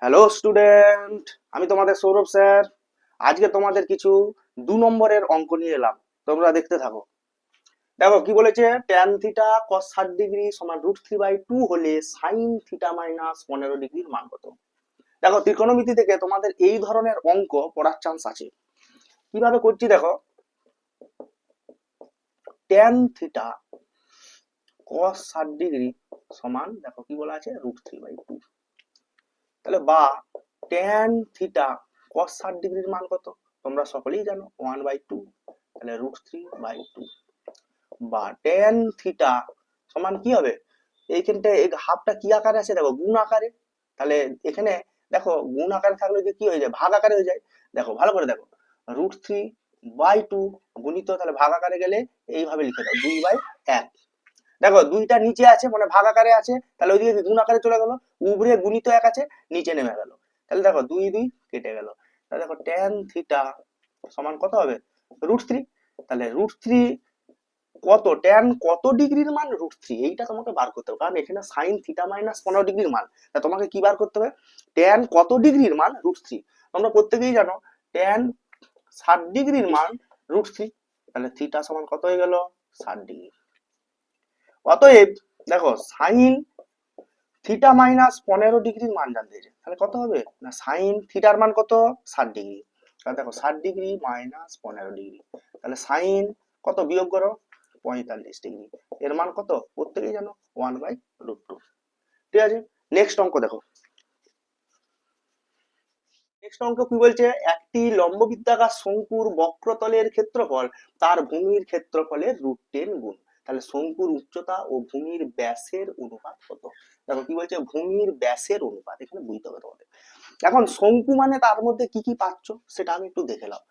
Hello student, আমি তোমাদের Sourav sir. আজকে তোমাদের কিছু 2 নম্বরের অঙ্ক নিয়ে এলাম। তোমরা দেখতে থাকো। দেখো কি বলেছে, ট্যান থিটা কস 60 ডিগ্রি সমান √3/2 হলে সাইন থিটা মাইনাস 15 ডিগ্রির মান কত? দেখো ত্রিকোণমিতি থেকে তোমাদের এই ধরনের অঙ্ক পড়ার চান্স আছে। কিভাবে করছি দেখো, ট্যান থিটা কস 60 ডিগ্রি সমান দেখো কি বলা আছে √3/2, তাহলে বা ট্যান থিটা কস 60 ডিগ্রির মান কত? তোমরা সকলেই জানো 1/2, তাহলে √3/2 বা ট্যান থিটা সমান কি হবে? এইখানটা এই হাফটা কি আকারে আছে দেখো, গুণ আকারে। তাহলে এখানে দেখো গুণ আকারে থাকলে যে কি হয়ে যায়, ভাগ আকারে হয়ে যায়। দেখো ভালো করে দেখো, √3/2 গুণিত, তাহলে ভাগ আকারে গেলে এইভাবে লিখে দাও 2/1। দেখো দুইটা নিচে আছে মানে ভাগ আকারে আছে, তাহলে ওইদিকে গুণ আকারে চলে গেল। উপরে গুণিত 1 আছে, নিচে নেমে গেল। তাহলে দেখো 2 2 কেটে গেল। তাহলে দেখো ট্যান থিটা সমান কত হবে? √3। তাহলে √3 কত, ট্যান কত ডিগ্রির মান? √3, এইটা তোমাকে বার করতে হবে, কারণ এখানে সাইন থিটা মাইনাস 15 ডিগ্রির মান। তা তোমাকে কি বার করতে হবে? ট্যান কত ডিগ্রির মান? √3। তোমরা প্রত্যেকেই জানো ট্যান 60 ডিগ্রির মান √3। তাহলে থিটা সমান কত হয়ে গেল? 60 ডিগ্রি। অতএব দেখো সাইন থিটা মাইনাস 15 ডিগ্রির মান জানতে চাইছে, তাহলে কত হবে না, সাইন থিটার মান কত? 60 ডিগ্রি। তাহলে দেখো 60 ডিগ্রি মাইনাস 15 ডিগ্রি, তাহলে সাইন কত বিয়োগ করো? 45 ডিগ্রি। এর মান কত প্রত্যেকেই জানো, 1/√2। ঠিক আছে, নেক্সট অঙ্ক দেখো। নেক্সট অঙ্ক কি বলছে, একটি লম্ববৃত্তাকার শঙ্কুর বক্রতলের ক্ষেত্রফল তার ভূমির ক্ষেত্রফলের √10 গুণ। তাহলে শঙ্কুর উচ্চতা ও ভূমির ব্যাসের অনুপাত কত? দেখো কি বলছে, ভূমির ব্যাসের অনুপাত, এখানে বুঝতে হবে তোমাদের। এখন শঙ্কু মানে তার মধ্যে কি কি পাচ্ছ সেটা আমি একটু দেখে নাও।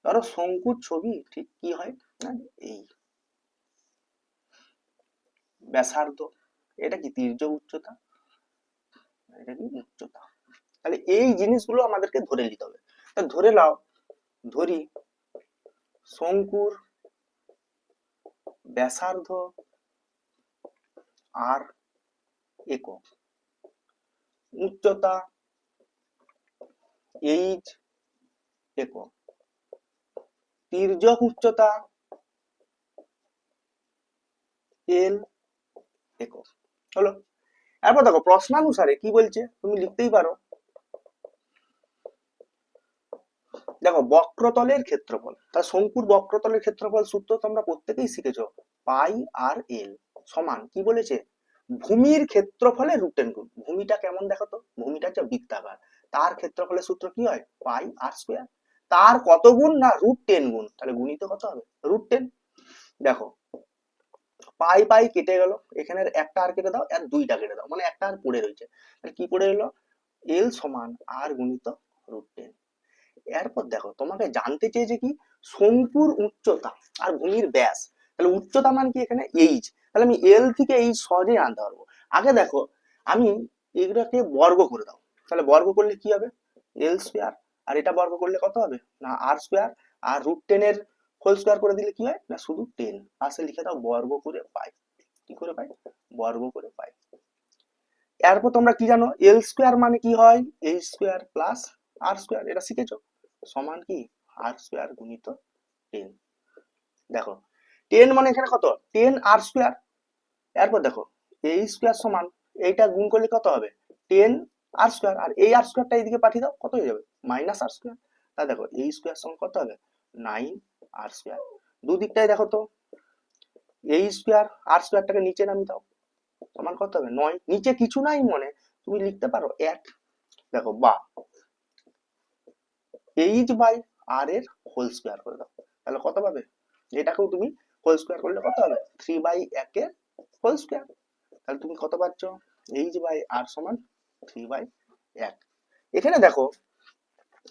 ধরো শঙ্কুর ছবি ঠিক কি হয় না, এই ব্যাসার্ধ, এটা কি তির্যক উচ্চতা, এটা কি উচ্চতা। তাহলে এই জিনিসগুলো আমাদেরকে ধরে নিতে হবে। ধরে নাও, ধরি শঙ্কুর ব্যাসার্ধ আর একক, উচ্চতা এইচ একক, তির্যক উচ্চতা এল একক। হলো। এরপর দেখো প্রশ্নানুসারে কি বলছে, তুমি লিখতেই পারো। দেখো বক্রতলের ক্ষেত্রফল, তা শঙ্কুর বক্রতলের ক্ষেত্রফল সূত্র তোমরা প্রত্যেকেই শিখেছো, পাই আর এল সমান কি বলেছে, ভূমির ক্ষেত্রফলের √10 গুণ। ভূমিটা কেমন দেখো তো, ভূমিটা হচ্ছে বৃত্তাকার, তার ক্ষেত্রফলের সূত্র কি হয়, পাই আর স্কয়ার। তার কত গুণ না √10 গুণ, তাহলে গুণিত কত হবে √10। দেখো পাই পাই কেটে গেল, এখানে একটা আর কেটে দাও, আর দুইটা কেটে দাও, মানে একটা আর পড়ে রয়েছে। তাহলে কি পড়ে এলো, এল সমান আর গুণিত √10। এরপর দেখো তোমাকে জানতে চেয়েছে কি, শঙ্কুর উচ্চতা আর ভূমির ব্যাস। তাহলে উচ্চতা মান কি এখানে এইচ, তাহলে আমি এল থেকে এইচ সহজেই আনতে পারবো। আগে দেখো আমি এগুলোকে বর্গ করে দাও, তাহলে বর্গ করলে কি হবে, এল স্কোয়ার, আর এটা বর্গ করলে কত হবে না আর স্কোয়ার, আর √10 এর হোল স্কোয়ার করে দিলে কি হয় না শুধু 10, পাশে লিখে দাও বর্গ করে পাই। কি করে পাই, বর্গ করে পাই। এরপর তোমরা কি জানো, এল স্কোয়ার মানে কি হয়, এইচ স্কোয়ার প্লাস আর স্কোয়ার, এটা শিখেছো, সমান কি আর স্কোয়ার গুণিত 10। দেখো 10 মানে এখানে কত, 10 আর স্কোয়ার। এরপর দেখো এই স্কোয়ার সমান এইটা গুণ করলে কত হবে, 10 আর স্কোয়ার, আর এই আর স্কোয়ারটা এইদিকে পাঠিয়ে দাও, কত হয়ে যাবে মাইনাস আর স্কোয়ার। তা দেখো এই স্কোয়ার সমান কত হবে 9 আর স্কোয়ার। দুদিকটাই দেখো তো, এই স্কোয়ার আর স্কোয়ারটাকে নিচে নামিয়ে দাও, সমান কত হবে 9, নিচে কিছু নাই মনে, তুমি লিখতে পারো 1। দেখো বা এইচ বাই আর এর হোল স্কোয়ার করে দাও, তাহলে কত পাবে, এটাকেও তুমি হোল স্কোয়ার করলে কত হবে 3/1 এর হোল স্কোয়ার। তাহলে তুমি কত পাচ্ছ, এইচ বাই আর সমান 3/1। এখানে দেখো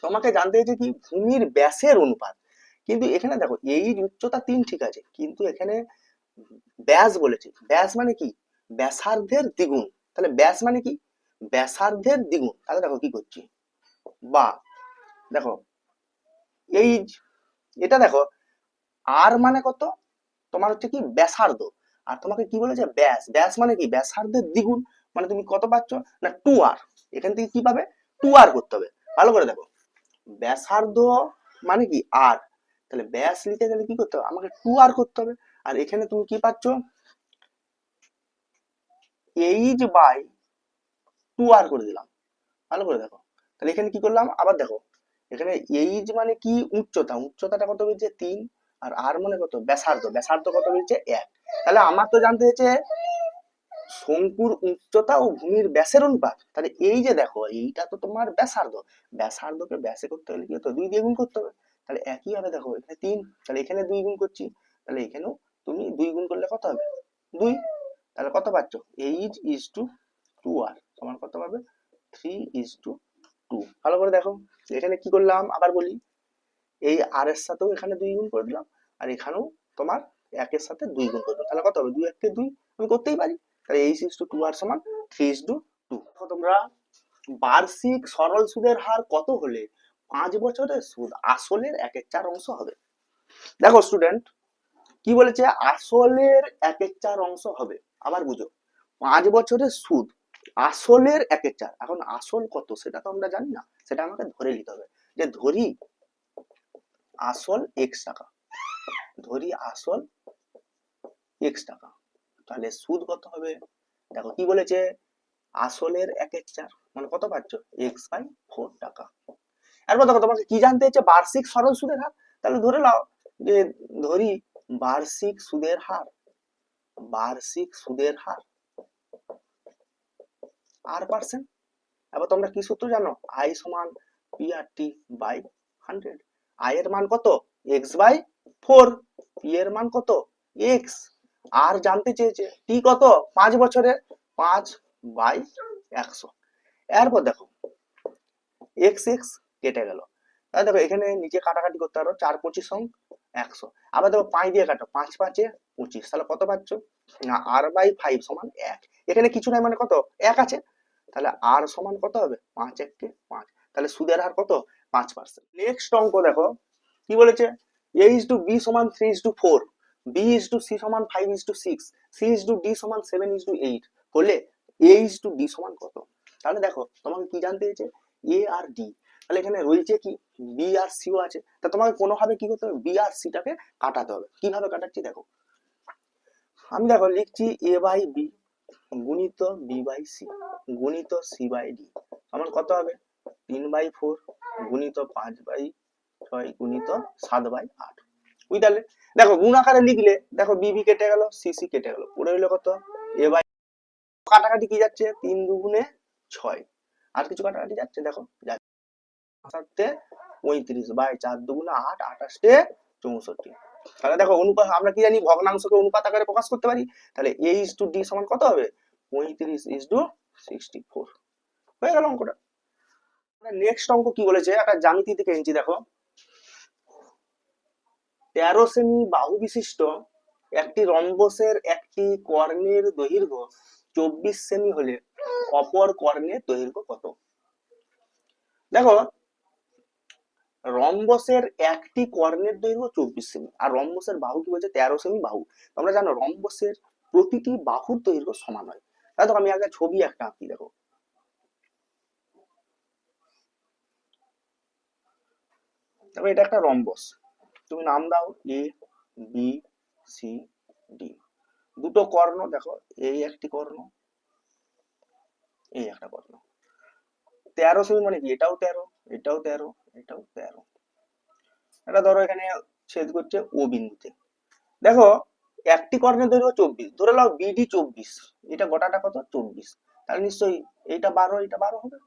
তোমাকে জানতে হয়েছে কি ভূমির ব্যাসের অনুপাত, কিন্তু এখানে দেখো এই উচ্চতা 3 ঠিক আছে, কিন্তু এখানে ব্যাস বলেছে, ব্যাস মানে কি ব্যাসার্ধের দ্বিগুণ। তাহলে ব্যাস মানে কি ব্যাসার্ধের দ্বিগুণ। তাহলে দেখো কি করছি, বা দেখো এই এটা দেখো আর মানে কত, তোমার হচ্ছে কি ব্যাসার্ধ, আর তোমাকে কি বলেছে ব্যাস, ব্যাস মানে কি ব্যাসার্ধের দ্বিগুণ, মানে তুমি কত পাচ্ছ না 2r। এখান থেকে কি পাবে 2r করতে হবে। ভালো করে দেখো, ব্যাসার্ধ মানে কি আর, তাহলে ব্যাস নিতে গেলে কি করতে হবে, আমাকে 2r করতে হবে। আর এখানে তুমি কি পাচ্ছ, h বাই 2r করে দিলাম। ভালো করে দেখো, তাহলে এখানে কি করলাম, আবার দেখো এখানে h মানে কি উচ্চতা, উচ্চতাটা কত বেরিয়েছে 3, আর r মানে কত ব্যাসার্ধ, ব্যাসার্ধ কত বেরিয়েছে 1। তাহলে আমার তো জানতে হয়েছে শঙ্কুর উচ্চতা ও ভূমির ব্যাসের অনুপাত। তাহলে এই যে দেখো এইটা তো তোমার ব্যাসার্ধ, ব্যাসার্ধকে ব্যাসে করতে হলে কি হতো 2 দিয়ে গুণ করতে হবে। তাহলে একই ভাবে দেখো এখানে 3, তাহলে এখানে 2 গুণ করছি, তাহলে এখানেও তুমি 2 গুণ করলে কত হবে 2। তাহলে কত পাচ্ছ h/2r সমান কত পাবে 3/2। ভালো করে দেখো, এখানে কি করলাম আবার বলি, এই আর এর সাথেও এখানে 2 গুণ করে দিলাম, আর এখানেও তোমার একের সাথে 2 গুণ করে দিলাম। তাহলে কত হবে 2 1 কে 2, আমি করতেই পারি। তাহলে h/2r সমান 3/2। তোমরা বার্ষিক সরল সুদের হার কত হলে 5 বছরের সুদ আসলের 1/4 অংশ হবে। দেখো স্টুডেন্ট, কি বলেছে, আসলের 1/4 অংশ হবে। আবার বুঝো, 5 বছরের সুদ আসলের 1/4। এখন আসল কত সেটা তো আমরা জানি না, সেটা আমাকে ধরে নিতে হবে। যে ধরি আসল x টাকা, ধরি আসল x টাকা, তাহলে সুদ কত হবে, দেখো কি বলেছে, আসলের 1/4 মানে কত পাচ্ছ x/4 টাকা। এরপর দেখো তোমাকে কি জানতে হচ্ছে, বার্ষিক সরল সুদের হার। তাহলে ধরে নাও যে ধরি বার্ষিক সুদের হার, বার্ষিক সুদের হার r%। এবার তোমরা কি সূত্র জানো, i সমান p/100। i এর মান কত x/4, p এর মান কত x, আর জানতে চেয়েছে t কত 5 বছরের, 5/100। এরপর দেখো x x কেটে গেল, তাহলে দেখো এখানে নিচে কাটাকাটি করতে পারো, 4 25 100। আবার দেখো 5 দিয়ে কাটো, 5 5 এ 25, তাহলে কত পাচ্ছ না r/5 সমান 1। এখানে কিছু নাই মানে কত 1 আছে, তাহলে r সমান কত হবে 5 1 কে 5। তাহলে সুদের হার কত 5%। নেক্সট অঙ্ক দেখো কি বলেছে, a/b সমান 3/4, b/c সমান 5/6, c/d সমান 7/8 হলে a/d সমান কত। তাহলে দেখো তোমাকে কি জানতে হয়েছে, a আর d, তাহলে এখানে রয়েছে কি b আর c ও আছে, তা তোমাকে কোনোভাবে কি করতে হবে b আর c টাকে কাটাতে হবে। কিভাবে কাটাচ্ছি দেখো, আমি দেখো লিখছি a/b গুণিত b/c গুণিত c/d আমার কত হবে 3/4 গুণিত 5/6 গুণিত 7/8। বুঝলে, দেখো গুণ আকারে লিখলে দেখো বি কেটে গেল, সি কেটে গেল, পড়ে হইলো কত a/, কাটাকাটি কি যাচ্ছে 3 2 6, আর কিছু কাটাকাটি যাচ্ছে দেখো যাচ্ছে 35/4 2 8 28 64। তাহলে দেখো অনুপাত আমরা কি জানি, ভগ্নাংশকে অনুপাত আকারে প্রকাশ করতে পারি। তাহলে a/d সমান কত হবে 35/64। হয়ে গেল অঙ্কটা। নেক্সট অঙ্ক কি বলেছে, একটা জ্যামিতি থেকে এনেছি দেখো, 13 সেমি বাহু বিশিষ্ট একটি রম্বসের একটি কর্ণের দৈর্ঘ্য 24 সেমি হলে অপর কর্ণের দৈর্ঘ্য কত। দেখো রম্বসের একটি কর্ণের দৈর্ঘ্য 24 সেমি, আর রম্বসের বাহু কি বলছে 13 সেমি বাহু। তোমরা জানো রম্বসের প্রতিটি বাহুর দৈর্ঘ্য সমান হয়। তাহলে আমি আগে ছবি একটা আঁকি, দেখো তবে এটা একটা রম্বস, তুমি নাম দাও এ বি সি ডি। দুটো কর্ণ দেখো, এই একটি কর্ণ, এই একটা কর্ণ। 13 সেমি মানে কি, এটাও 13 এটাও 13 এটাও 13। এটা ধরো এখানে ছেদ করছে ও বিন্দুতে। দেখো একটি কর্ণের দৈর্ঘ্য 24, ধরে নাও বিডি 24, এটা গোটাটা কত 24, তাহলে নিশ্চয়ই এইটা 12 এটা 12 হবে।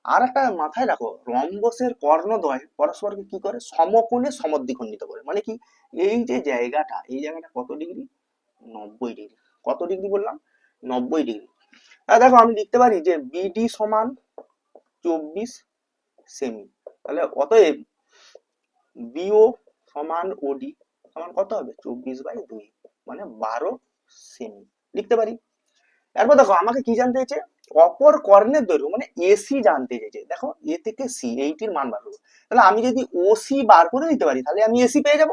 আর একটা মাথায় রাখো, রম্বসের কর্ণদ্বয় পরস্পরকে কি করে সমকোণে সমদ্বিখণ্ডিত করে, মানে কি এই যে জায়গাটা, এই জায়গাটা কত ডিগ্রি 90 ডিগ্রি। কত ডিগ্রি বললাম 90 ডিগ্রি। দেখো আমি লিখতে পারি যে বিডি সমান 24 সেমি, তাহলে অতএব বিও সমান ওডি সমান কত হবে 24/2 মানে 12 সেমি লিখতে পারি। এরপর দেখো আমাকে কি জানতে চেয়েছে, অপর কর্ণের দৈর্ঘ্য মানে এসি জানতে চেয়েছে। দেখো এ থেকে সি এইটির মান বার করবো, তাহলে আমি যদি ওসি বার করে দিতে পারি তাহলে আমি এসি পেয়ে যাব।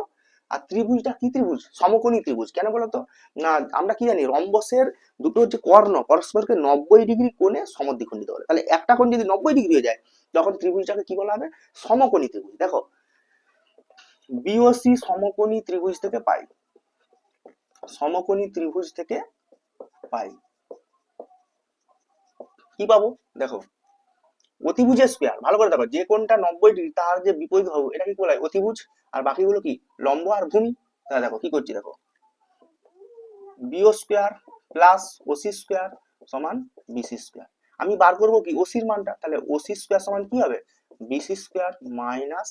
আর ত্রিভুজটা কি ত্রিভুজ? সমকোণী ত্রিভুজ। কেন বলতো? না, আমরা কি জানি রম্বসের দুটো যে কর্ণ পরস্পরকে 90 ডিগ্রি কোণে সমদ্বিখণ্ডিত করে। তাহলে একটা কোণ যদি 90 ডিগ্রি হয়ে যায় তখন ত্রিভুজটাকে কি বলা হবে? সমকোণী ত্রিভুজ। দেখো বিওসি সমকোণী ত্রিভুজ থেকে পাই, সমকোণী ত্রিভুজ থেকে পাই কি পাবো? দেখো অতিভুজের স্কয়ার, ভালো করে দেখো, যে কোণটা 90 ডিগ্রি তার যে বিপরীত বাহু এটাকে কি বলা হয়? অতিভুজ। আর বাকিগুলো কি? লম্ব আর ভূমি। তাহলে দেখো কি করছি, দেখো B O square plus O C square সমান বিসি স্কয়ার। আমি বার করবো কি? ওসির মানটা। তাহলে ওসি স্কয়ার সমান কি হবে? B C square minus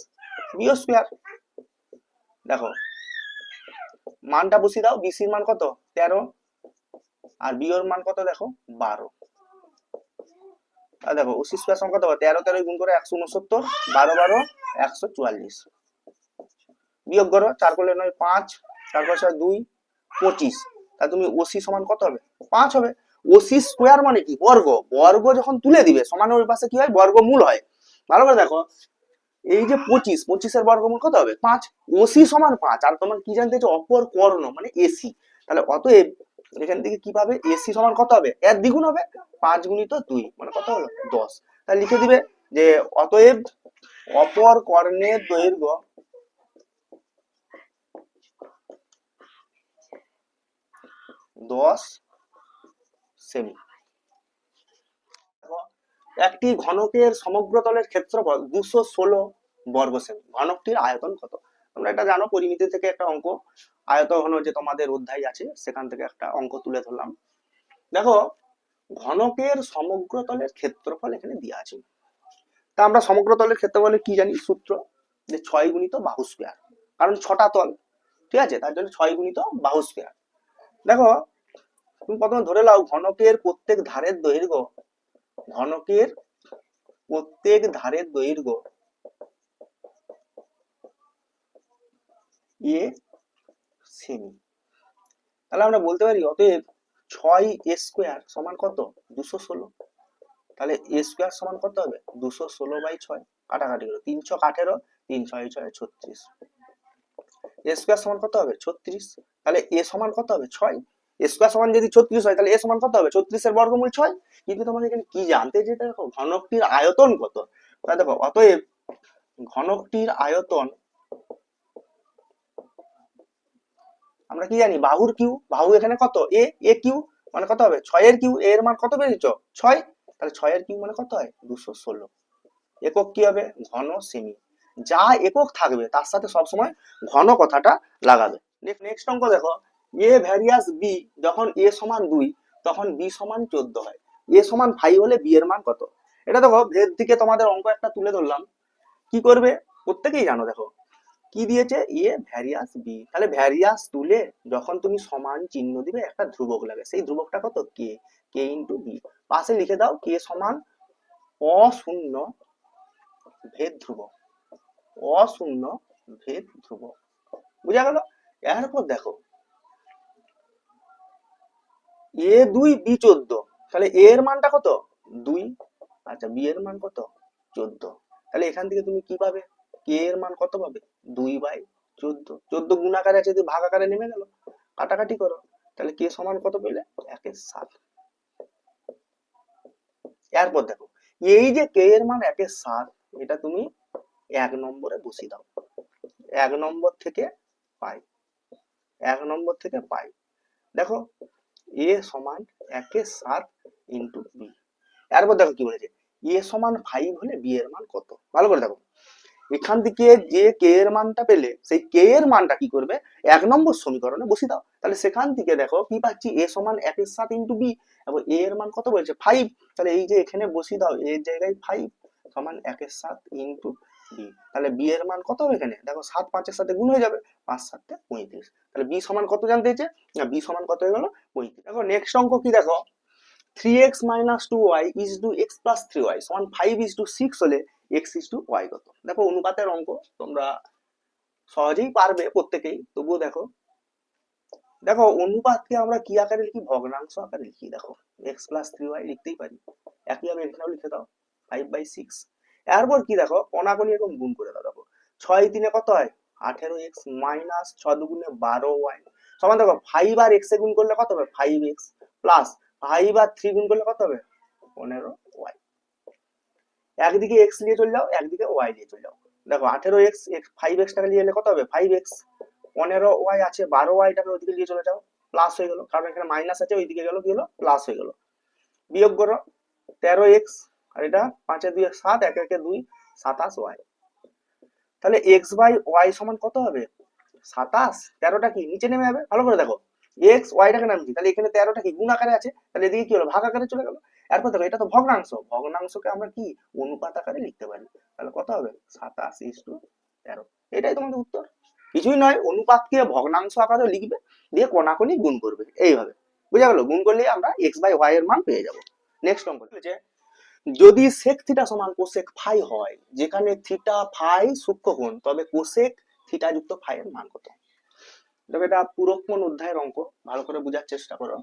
B O square. দেখো মানটা বসিয়ে দাও, বিসির মান কত? 13, আর বিওর মান কত? দেখো 12। আর দেখো ওসি স্কয়ার সমান কত হবে? 13 13 গুণ করে 169, 12 12 144। বিয়োগ করো, 4 করলে 9 5, 4 করে 6 2 25। তাহলে তুমি ওসি সমান কত হবে? 5 হবে। ওসি স্কয়ার মানে কি? বর্গ। বর্গ যখন তুলে দিবে সমানের ওই পাশে কি হয়? বর্গমূল হয়। ভালো করে দেখো, এই যে 25, 25 এর বর্গমূল কত হবে? 5। ওসি সমান 5। আর তোমার কি জানতে চাইছো? অপর কর্ণ মানে এসি। তাহলে অতএব এখান থেকে কি পাবে? এসি সমান কত হবে? এর দ্বিগুণ হবে, 5 গুণিত 2 মানে কত হলো? 10। তাহলে লিখে দিবে যে অতএব অপর কর্ণের দৈর্ঘ্য 10 সেমি। একটি ঘনকের সমগ্র তলের ক্ষেত্রফল 216 বর্গ সেমি। ঘনকটির আয়তন কত? তোমরা এটা জানো, পরিমিতি থেকে একটা অঙ্ক, আয়ত ঘন যে তোমাদের অধ্যায় আছে সেখান থেকে একটা অঙ্ক তুলে ধরলাম। দেখো ঘনকের সমগ্র তলের ক্ষেত্রফল এখানে দেওয়া আছে। তা আমরা সমগ্র তলের ক্ষেত্রফলের কি জানি? সূত্র যে 6 গুণিত বাহু স্কয়ার। কারণ 6টা তল, ঠিক আছে, তার জন্য 6 গুণিত বাহু স্কয়ার। দেখো তুমি প্রথমে ধরে নাও ঘনকের প্রত্যেক ধারের দৈর্ঘ্য, ঘনকের প্রত্যেক ধারের দৈর্ঘ্য এ সেমি। তাহলে আমরা বলতে পারি অতএব 6 এ স্কয়ার সমান কত? 216। তাহলে এ স্কয়ার সমান কত হবে? 216/6। কাটাকাটি করো, 3 6 18, 3 6 6 36। এ স্কয়ার সমান কত হবে? 36। তাহলে এ সমান কত হবে? 6। এ স্কয়ার সমান যদি 36 হয় তাহলে এ সমান কত হবে? 36 এর বর্গমূল 6। কিন্তু তোমাদের এখানে কি জানতে চাইতে, দেখো ঘনকটির আয়তন কত। তাহলে দেখো অতএব ঘনকটির আয়তন আমরা কি জানি? বাহুর কিউ। বাহু এখানে কত? এ। এ কিউ মানে কত হবে? 6 এর কিউ। এর মান কত পেয়েছো? 6। তাহলে 6 এর কিউ মানে কত হয়? 216। একক কি হবে? ঘন সেমি। যা একক থাকবে তার সাথে সবসময় ঘন কথাটা লাগাবে। নেক্সট অঙ্ক দেখো, এ ভ্যারিয়াস বি যখন এ সমান 2 তখন বি সমান 14 হয়। এ সমান 5 হলে বি এর মান কত? এটা দেখো ভেদ থেকে তোমাদের অঙ্ক একটা তুলে ধরলাম। কি করবে প্রত্যেকেই জানো। দেখো কি দিয়েছে? এ ভ্যারিয়াস বি। তাহলে ভ্যারিয়াস তুলে যখন তুমি সমান চিহ্ন দিবে একটা ধ্রুবক লাগে, সেই ধ্রুবকটা কত? কে। কে ইন্টু বি। পাশে লিখে দাও কে সমান অশূন্য ভেদ ধ্রুবক। অশূন্য ভেদ ধ্রুবক। বুঝা গেল? এরপর দেখো এ 2 বি 14। তাহলে এ এর মানটা কত? 2। আচ্ছা বি এর মান কত? 14। তাহলে এখান থেকে তুমি কি পাবে? কে এর মান কত পাবে? 2/14। 14 গুণাকারে আছে, যদি ভাগ আকারে নেমে গেল। কাটাকাটি করো, তাহলে কে সমান কত পেলে? 1/7। এরপর দেখো এই যে কে এর মান 1/7, এটা তুমি 1 নম্বরে বসিয়ে দাও। 1 নম্বর থেকে পাই, 1 নম্বর থেকে পাই। দেখো এ সমান 1/7 ইন্টু বি। এরপর দেখো কি বলেছে? এ সমান 5 হলে বি এর মান কত? ভালো করে দেখো, এখান থেকে যে কে এর মানটা পেলে সেই কে এর মানটা কি করবে? 1 নম্বর সমীকরণে বসিয়ে দাও। তাহলে সেখান থেকে দেখো কি পাচ্ছি? এ সমান 1/7 ইন্টু বি, এবং এ এর মান কত বলছে? 5। তাহলে এই যে এখানে বসিয়ে দাও, এর জায়গায় 5 সমান 1/7 ইন্টু বি। তাহলে বি এর মান কত হবে? এখানে দেখো 7 5 এর সাথে গুণ হয়ে যাবে, 5 7 35। তাহলে বি সমান কত জানতে চাইছে? না, বি সমান কত হয়ে গেল? 35। দেখো নেক্সট অঙ্ক কি দেখো, 3x minus 2y is to x plus 3y সমান 5 is to 6 হলে x is to y কত? দেখো অনুপাতের অঙ্ক, তোমরা সহজেই পারবে প্রত্যেকেই, তবুও দেখো। দেখো অনুপাতকে আমরা কি আকারে লিখি? ভগ্নাংশ আকারে লিখি। দেখো x plus 3y লিখতেই পারি, একইভাবে এখানেও লিখে দাও 5/6। এরপর কি দেখো কোনাকুনি এরকম গুণ করে দাও। দেখো 6 3 কত হয়? 18x মাইনাস 6 দুগুণে 12y সমান দেখো 5 আর x এ গুণ করলে কত হবে 5x প্লাস 5 আর 3 গুণ করলে কত হবে 15y। একদিকে x নিয়ে চলে যাও, একদিকে y নিয়ে চলে যাও। দেখো 18x 5x টাকা নিয়ে এলে কত হবে 5x, 15y আছে 12y টাকা ওইদিকে নিয়ে চলে যাও, প্লাস হয়ে গেল, কারণ এখানে মাইনাস আছে ওইদিকে গেল কি হলো প্লাস হয়ে গেল। বিয়োগ করো 13x আর এটা 5 এর 2 7, 1 1 2 27y। তাহলে x বাই y সমান কত হবে 27, 13টা কি নিচে নেমে যাবে, ভালো করে দেখো x y টাকে নামছি, তাহলে এখানে 13টা কি গুণ আকারে আছে, তাহলে এদিকে কি হলো ভাগ আকারে চলে গেল। এরপর দেখো এটা তো ভগ্নাংশ, ভগ্নাংশকে আমরা কি অনুপাত আকারে লিখতে পারি, তাহলে কত হবে 27:13। এটাই তোমাদের উত্তর, কিছুই নয়, অনুপাতকে ভগ্নাংশ আকারে লিখবে, দিয়ে কোনাকুনি গুণ করবে, এইভাবে বুঝা গেল। গুণ করলে আমরা x বাই y এর মান পেয়ে যাব। নেক্সট অঙ্ক বলেছে যদি sec থিটা সমান cosec ফাই হয়, যেখানে থিটা ফাই সূক্ষ্মকোণ, তবে cosec থিটা যুক্ত ফাই এর মান কত। দেখো এটা পূরক কোণ অধ্যায়ের অঙ্ক, ভালো করে বোঝার চেষ্টা করো।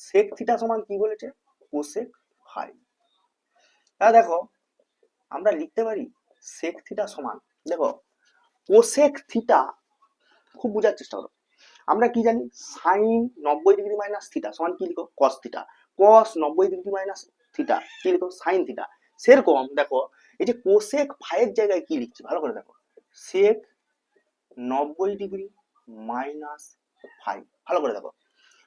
sec থিটা সমান কি বলেছে cosec ফাই। তাহলে দেখো আমরা লিখতে পারি sec থিটা সমান, দেখো cosec থিটা খুব বোঝার চেষ্টা করো। আমরা কি জানি sin 90 ডিগ্রি মাইনাস থিটা সমান কি লিখো cos theta, cos 90 degree minus theta কি লিখো sin থিটা। সেরকম দেখো এই যে cosec ফাই এর জায়গায় কি লিখছি ভালো করে দেখো, sec 90 ডিগ্রি মাইনাস ফাই, ভালো করে দেখো,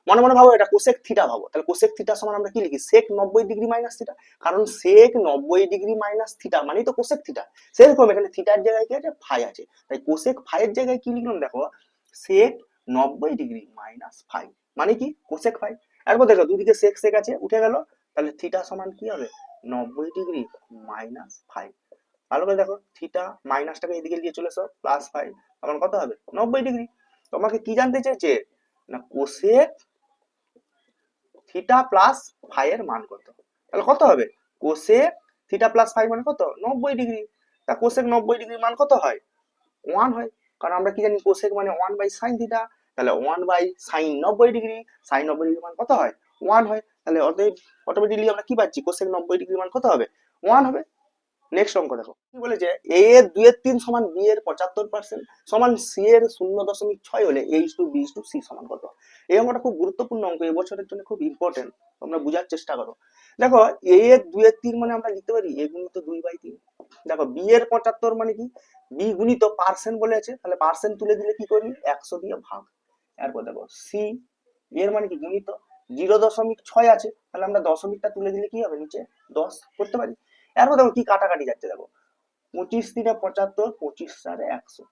মনে মনে ভাবো এটা কোসেক থিটা ভাবো, তাহলে কোসেক থিটা সমান আমরা কি লিখি sec 90 ডিগ্রি মাইনাস থিটা, কারণ sec 90 ডিগ্রি মাইনাস থিটা মানেই তো কোসেক থিটা। সেরকম এখানে থিটার জায়গায় কি আছে ফাই আছে, তাই কোসেক ফাই এর জায়গায় কি লিখলাম দেখো sec 90 ডিগ্রি মাইনাস ফাই মানে কি কোসেক ফাই। এরপর দেখো দুদিকে sec sec আছে উঠে গেল, তাহলে থিটা সমান কি হবে 90 ডিগ্রি মাইনাস ফাই। ভালো করে দেখো থিটা মাইনাসটাকে এদিকে নিয়ে চলে এসো প্লাস ফাই, তখন কত হবে 90 ডিগ্রি। তোমাকে কি জানতে চাইছে না কোসেক থিটা প্লাস ফাই এর মান কত, তাহলে কত হবে কোসেক থিটা প্লাস ফাই মানে কত 90 ডিগ্রি। তা কোসেক 90 ডিগ্রি মান কত হয় 1 হয়, কারণ আমরা কি জানি কোসেক মানে 1 বাই সাইন থিটা, তাহলে 1 by sine 90 degree, sine 90 degree মান কত হয় 1 হয়, তাহলে অটোমেটিক্যালি আমরা কি পাচ্ছি কোসেক 90 ডিগ্রি মান কত হবে 1 হবে। নেক্সট অঙ্ক দেখো কি বলেছে a এর 2/3 সমান b এর 75% সমান c এর 0.6 হলে a:b:c সমান কত। এই অঙ্কটা খুব গুরুত্বপূর্ণ অঙ্ক, এই বছরের জন্য খুব ইম্পর্টেন্ট, তোমরা বোঝার চেষ্টা করো। দেখো a এর 2/3 মানে আমরা লিখতে পারি a গুণিত 2/3। দেখো b এর 75 মানে কি b গুণিত পার্সেন্ট বলে আছে, তাহলে পার্সেন্ট তুলে দিলে কি করবি 100 দিয়ে ভাগ। এরপর দেখো c এর মানে কি গুণিত 0.6 আছে, তাহলে আমরা দশমিকটা তুলে দিলে কি হবে নিচে 10 করতে পারি। এরপর দেখো কি কাটাকাটি যাচ্ছে, দেখো 25 3 75, 25 4 100,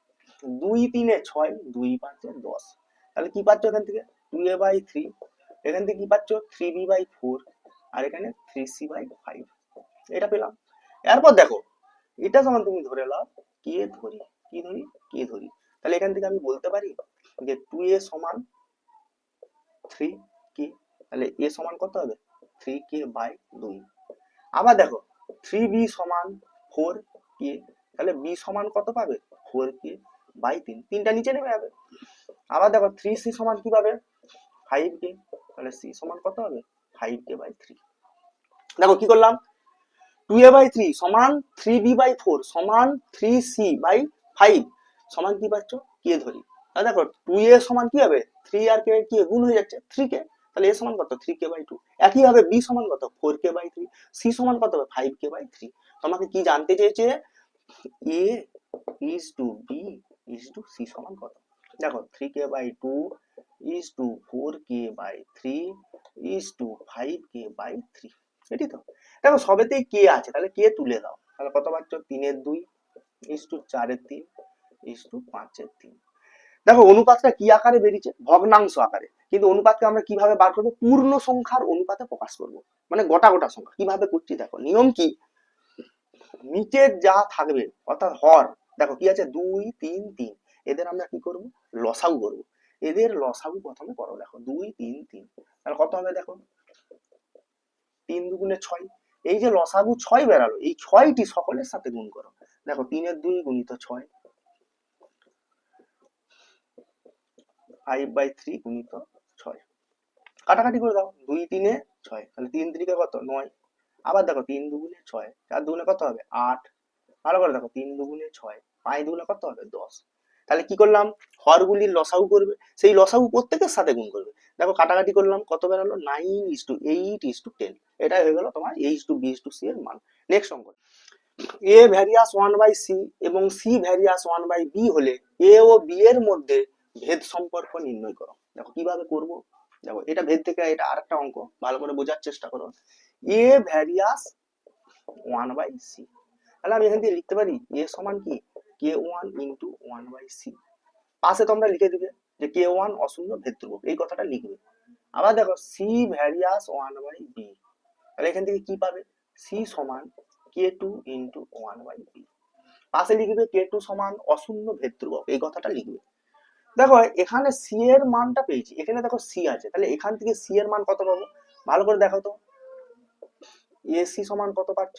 2 3 6, 2 5 10, তাহলে কি পাচ্ছ এখান থেকে 2a/3, এখান থেকে কি পাচ্ছ 3b/4, আর এখানে 3c/5, এটা পেলাম। এরপর দেখো এটা সমান তুমি ধরে নাও কে ধরি, কি ধরি কে ধরি, তাহলে এখান থেকে আমি বলতে পারি যে 2a সমান 3k, তাহলে a সমান কত হবে 3k/2। আবার দেখো 3b সমান 4k, তাহলে b সমান কত পাবে 4k/3, তিনটা নিচে নেমে যাবে। আবার দেখো 3c সমান কি পাবে 5k, তাহলে c সমান কত হবে 5k/3। দেখো কি করলাম 2a/3 সমান 3b/4 সমান 3c/5 সমান কি পাচ্ছ কে ধরি, তাহলে দেখো 2a সমান কি হবে 3 আর k কি গুণ হয়ে যাচ্ছে 3k, তাহলে a সমান কত 3k/2। একই ভাবে b সমান কত 4k/3, c সমান কত হবে 5k/3। তোমাকে কি জানতে চেয়েছে a is to b is to c সমান কত। দেখো 3k/2 is to 4k/3 is to 5k/3, এটি তো। দেখো সবেতেই কে আছে, তাহলে কে তুলে দাও, তাহলে কত পাচ্ছ 3 এর 2 is to 4 এর 3 is to 5 এর 3। দেখো অনুপাতটা কি আকারে বেরিয়েছে ভগ্নাংশ আকারে, কিন্তু অনুপাতকে আমরা কিভাবে বার করবো পূর্ণ সংখ্যার অনুপাতে প্রকাশ করব, মানে গোটা গোটা সংখ্যা কিভাবে করছি দেখো নিয়ম কি, নিচে যা থাকবে অর্থাৎ হর, দেখো কি আছে 2 3 3, এদের আমরা কি করব লসাগু করব, এদের লসাগু প্রথমে করো, দেখো 2 3 3, তাহলে কত হবে দেখো 3 2 6, এই যে লসাগু 6 বেরালো এই 6টি সকলের সাথে গুণ করো, দেখো 3 এর 2 গুণিত 6, 5/3 গুণিত 6, কাটাকাটি করে দাও 2 3 6, তাহলে 3 3 কত 9, আবার দেখো 3 2 6, 4 2 কত হবে 8, ভালো করে দেখো 3 2 6 5 দুগুলা কত হবে 10। তাহলে কি করলাম, হরগুলির লসাগু করবে, সেই লসাগু প্রত্যেকের সাথে গুণ করবে। দেখো কাটাকাটি করলাম, কত বেরোলো 9:8:10, এটাই হয়ে গেল তোমার H2B/C এর মান। নেক্সট অঙ্ক, এ ভ্যারিয়াস 1/C এবং সি ভ্যারিয়াস 1/B হলে এ ও বি এর মধ্যে ভেদ সম্পর্ক নির্ণয় করো। দেখো কিভাবে করব, দেখো এটা ভেদ থেকে এটা আরেকটা অঙ্ক, ভালো করে বোঝার চেষ্টা করো। এ ভ্যারিয়াস 1/C, তাহলে আমি এখান থেকে লিখতে পারি এ সমান কি K1 × 1/C। পাশে তোমরা লিখে দিবে যে K1 অশূন্য ভেদ ধ্রুবক, এই কথাটা লিখবে। আবার দেখো সি ভ্যারিয়াস 1/B, তাহলে এখান থেকে কি পাবে, সি সমান K2 × 1/B। পাশে লিখবে K2 সমান অশূন্য ভেদ ধ্রুবক, এই কথাটা লিখবে। দেখো এখানে সি এর মানটা পেয়েছি, এখানে দেখো সি আছে, তাহলে এখান থেকে সি এর মান কত পাবো, ভালো করে দেখো তো। এসি সমান কত পাচ্ছ,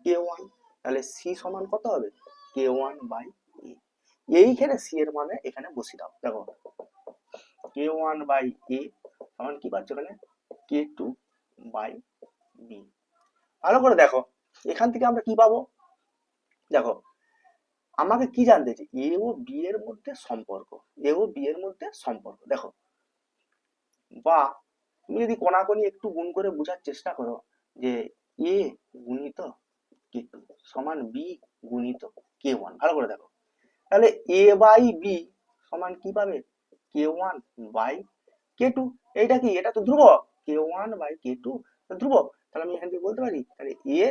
K1, তাহলে সি সমান কত হবে K1/A। এইখানে সি এর মানে এখানে বসিয়ে দাও। দেখো K1/A সমান কি পাচ্ছ এখানে K2/B। ভালো করে দেখো এখান থেকে আমরা কি পাবো, দেখো আমাকে কি জানতে চাই, এ ও বি এর মধ্যে সম্পর্ক, এ ও বি এর মধ্যে সম্পর্ক। দেখো বা তুমি যদি কোনাকুনি একটু গুণ করে বোঝার চেষ্টা করো যে এ গুণিত K2 সমান বি গুণিত K1, ভালো করে দেখো, তাহলে A/B সমান কি পাবে K1/K2। এইটা কি, এটা তো ধ্রুবক, K1/K2 ধ্রুবক, তাহলে আমি এখান থেকে বলতে পারি তাহলে A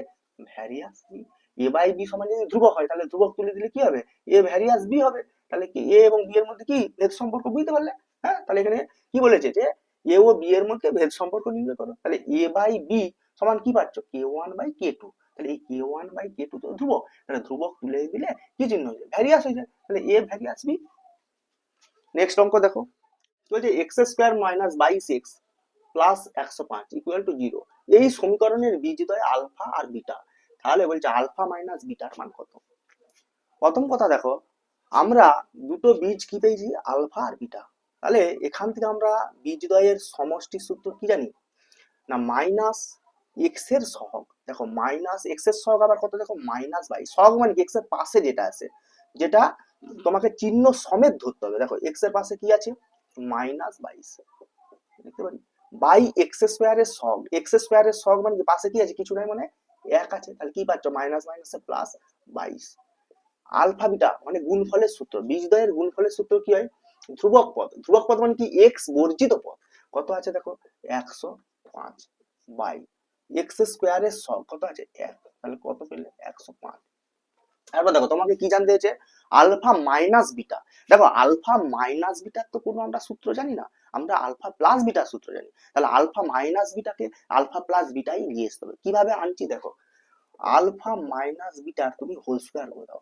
ভ্যারিয়াস B। A/B সমান যদি ধ্রুবক হয় তাহলে ধ্রুবক তুলে দিলে কি হবে, A ভ্যারিয়াস B হবে। তাহলে কি A এবং B এর মধ্যে কি ভেদ সম্পর্ক, বুঝতে পারলে? হ্যাঁ, তাহলে এখানে কি বলেছে যে A ও B এর মধ্যে ভেদ সম্পর্ক নির্ণয় করো, তাহলে A/B সমান কি পাচ্ছ K1/K2। তাহলে এই K1/K2 তো ধ্রুবক, তাহলে ধ্রুবক তুলে দিলে কি চিহ্ন হয়ে যায়, ভ্যারিয়াস হয়ে যায়, তাহলে A ভ্যারিয়াস B। নেক্সট অঙ্ক দেখো, বলছে x² - 22x plus 105 equal to 0, এই সমীকরণের বীজদ্বয় আলফা আর বিটা। তাহলে বলছে আলফা মাইনাস বিটার মান কত। প্রথম কথা দেখো, আমরা দুটো বীজ কি পেয়েছি, আলফা আর বিটা। তাহলে এখান থেকে আমরা বীজদ্বয়ের সমষ্টি সূত্র কি জানি না, মাইনাস এক্স এর সহগ। দেখো মাইনাস এক্স এর সহগ আবার কত, দেখো -22, সহগ মানে এক্স এর পাশে যেটা আছে, যেটা তোমাকে চিহ্ন সমেত ধরতে হবে। দেখো এক্স এর পাশে কি আছে, -22 দেখতে পারি, বাই এক্স স্কোয়ারের সহগ, এক্স স্কোয়ারের সহগ মানে পাশে কি আছে, কিছু নাই মানে 1 আছে, তাহলে কি পাচ্ছ মাইনাস মাইনাসে প্লাস 22। আলফা বিটা মানে গুণফলের সূত্র, বীজদ্বয়ের গুণফলের সূত্র কি হয়, ধ্রুবক পদ, ধ্রুবক পদ মানে কি এক্স বর্জিত পদ, কত আছে দেখো 105 বাই এক্স স্কোয়ারের সহগ কত আছে 1, তাহলে কত পেলে 105। তারপর দেখো তোমাকে কি জানতে হয়েছে, আলফা মাইনাস বিটা। দেখো আলফা মাইনাস বিটার তো কোনো আমরা সূত্র জানি না, আমরা আলফা প্লাস বিটার সূত্র জানি, তাহলে আলফা মাইনাস বিটাকে আলফা প্লাস বিটাই নিয়ে আসতে হবে। কিভাবে আনছি দেখো, আলফা মাইনাস বিটার তুমি হোল স্কোয়ার করে দাও।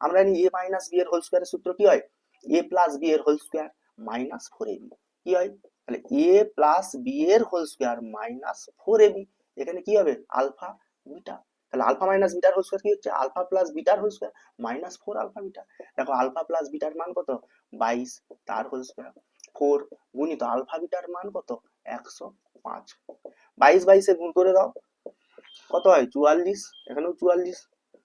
আমরা জানি এ মাইনাস বি এর হোল স্কোয়ারের সূত্র কি হয়, এ প্লাস বি এর হোল স্কোয়ার মাইনাস 4ab, কি হয় তাহলে এ প্লাস বি এর হোল স্কোয়ার মাইনাস 4ab। এখানে কি হবে আলফা বিটা, তাহলে আলফা মাইনাস বিটার হোল স্কোয়ার কি হচ্ছে, alpha plus bitter whole square minus 4 alpha beta. দেখো আলফা প্লাস বিটার মান কত 22, তার হোল স্কোয়ার 4 গুণিত আলফা বিটার মান কত 105, 22 22 এ গুণ করে দাও কত হয় 44, এখানেও 44,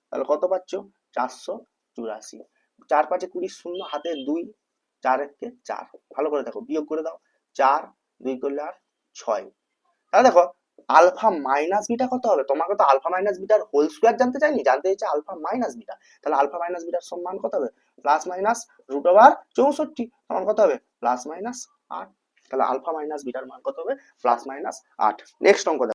তাহলে কত পাচ্ছ 484। 4 5 20, শূন্য হাতে 2, 4 1 4, ভালো করে দেখো বিয়োগ করে দাও 4 2 করলে আর 6। তাহলে দেখো আলফা মাইনাস বিটা কত হবে, তোমাকে তো আলফা মাইনাস বিটার হোল স্কোয়ার জানতে চাইনি, জানতে চাইছে আলফা মাইনাস বিটা। তাহলে আলফা মাইনাস বিটার সমান কত হবে প্লাস মাইনাস √64 সমান কত হবে প্লাস মাইনাস 8। তাহলে আলফা মাইনাস বিটার মান কত হবে প্লাস মাইনাস 8। নেক্সট অঙ্ক।